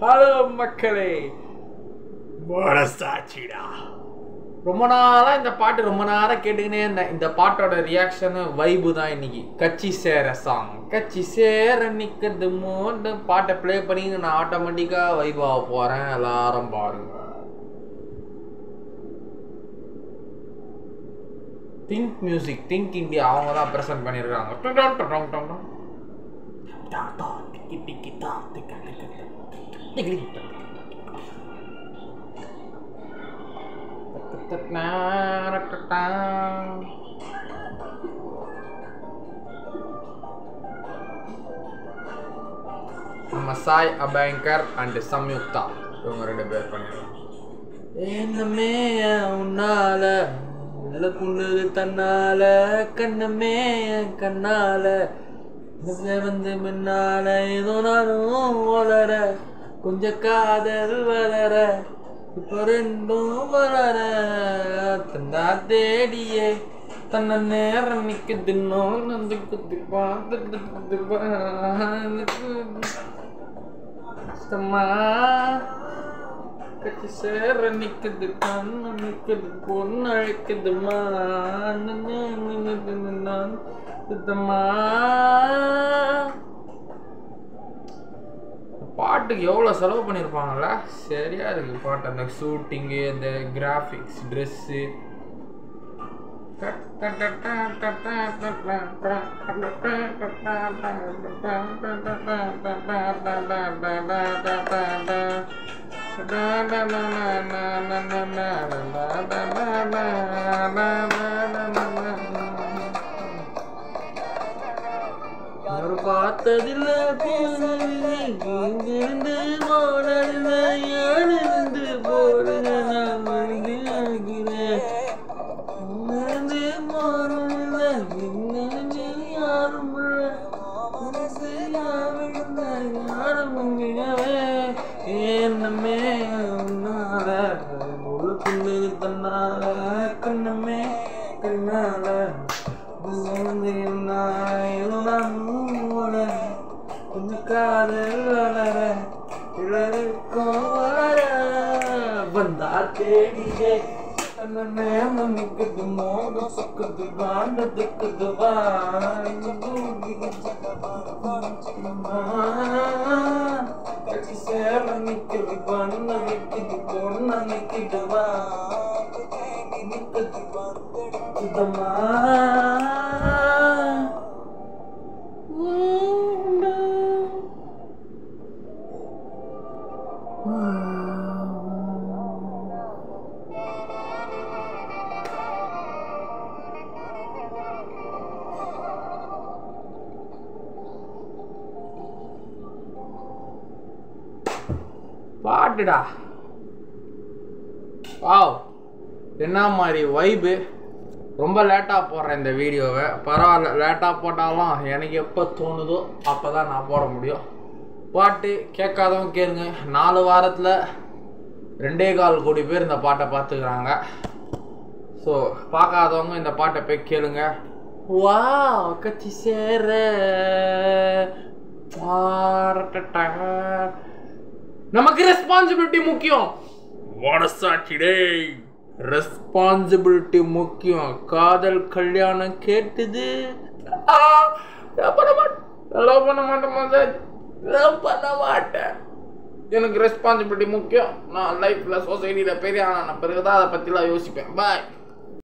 Hello மக்களே, மனசாட்சிடா. ரொம்ப நாளாக இந்த பாட்டு ரொம்ப நேரம் கேட்டுக்கினே இருந்தேன். இந்த பாட்டோட ரியாக்ஷனு வைபு தான் இன்னைக்கு. கட்சி சேர சாங். கட்சி சேர நிற்கிறது மோன்னு பாட்டை ப்ளே பண்ணி நான் ஆட்டோமேட்டிக்காக வைபாக போகிறேன். எல்லாரும் பாருங்க. திங்க் மியூசிக், திங்க் இந்தியா அவங்க தான் ப்ரெசென்ட் பண்ணியிருக்காங்க. நம்ம சாய் அபயங்கர் அண்ட் சம்யுக்தா இவங்க 2 பேர் பண்ணிடுறோம். என்னமே உன்னால குண்டுது தன்னால கண்ணமே கண்ணால வந்து முன்னால ஏதோ நானும் வளர கொஞ்சம் காதல் வளர இப்போ 2ம் வளர தந்தா தேடியே தன்னை நேரம் நிற்குது நோந்து கஷ்டமா கட்சி சேர நிற்குது கண்ணு நிற்குது பொண்ணு அழைக்குதுமா நான் சுத்தமா. பாட்டுக்கு எவ்வளோ செலவு பண்ணியிருப்பாங்கல்ல, சரியா இருக்கு பாட்டு. அந்த ஷூட்டிங்கு, அந்த கிராஃபிக்ஸ், ட்ரெஸ்ஸு. ஒரு பார்த்ததில்ல இங்கிருந்து போனதில்ல யானிருந்து போடுங்க நான் மருந்து ஆகிறேன் இங்கிருந்து போனதில்ல இங்கிருந்து யாரும் யாரும் என்னமே உன்னால உள்ளுக்குள்ளு தன்னால கண்ணமே கண்ணால கொஞ்சம் காதல் வளர இளருக்கும் வளர வந்தா தேடியே நேரம் நிற்குது மோகம் சொக்குது காண்டதுக்குது கட்சி சேர நிற்குது பண்ண நிற்குது பொண்ண நிற்குதுவா நிற்குது சுத்தமா. பாட்டுடா, வாவ், என்ன மாதிரி வைபு. ரொம்ப லேட்டாக போடுறேன் இந்த வீடியோவை. பரவாயில்ல, லேட்டாக போட்டாலும் எனக்கு எப்போ தோணுதோ அப்போ தான் நான் போட முடியும். பாட்டு கேட்காதவங்க கேளுங்க. 4 வாரத்தில் 2.25 கோடி பேர் இந்த பாட்டை பார்த்துக்கிறாங்க. ஸோ பார்க்காதவங்க இந்த பாட்டை போய் கேளுங்க. வா கட்சி சேர நமக்கு ரெஸ்பான்சிபிலிட்டி முக்கியம். மனசாட்சிடே, ரெஸ்பான்சிபிலிட்டி முக்கியம். காதல் கல்யாணம் கேட்டுது பண்ண மாட்டேன். எனக்கு ரெஸ்பான்சிபிலிட்டி முக்கியம். நான் லைஃப்ல சொசைட்டியில் பெரிய ஆன பிறகுதான் அதை பற்றிலாம் யோசிப்பேன். பாய்.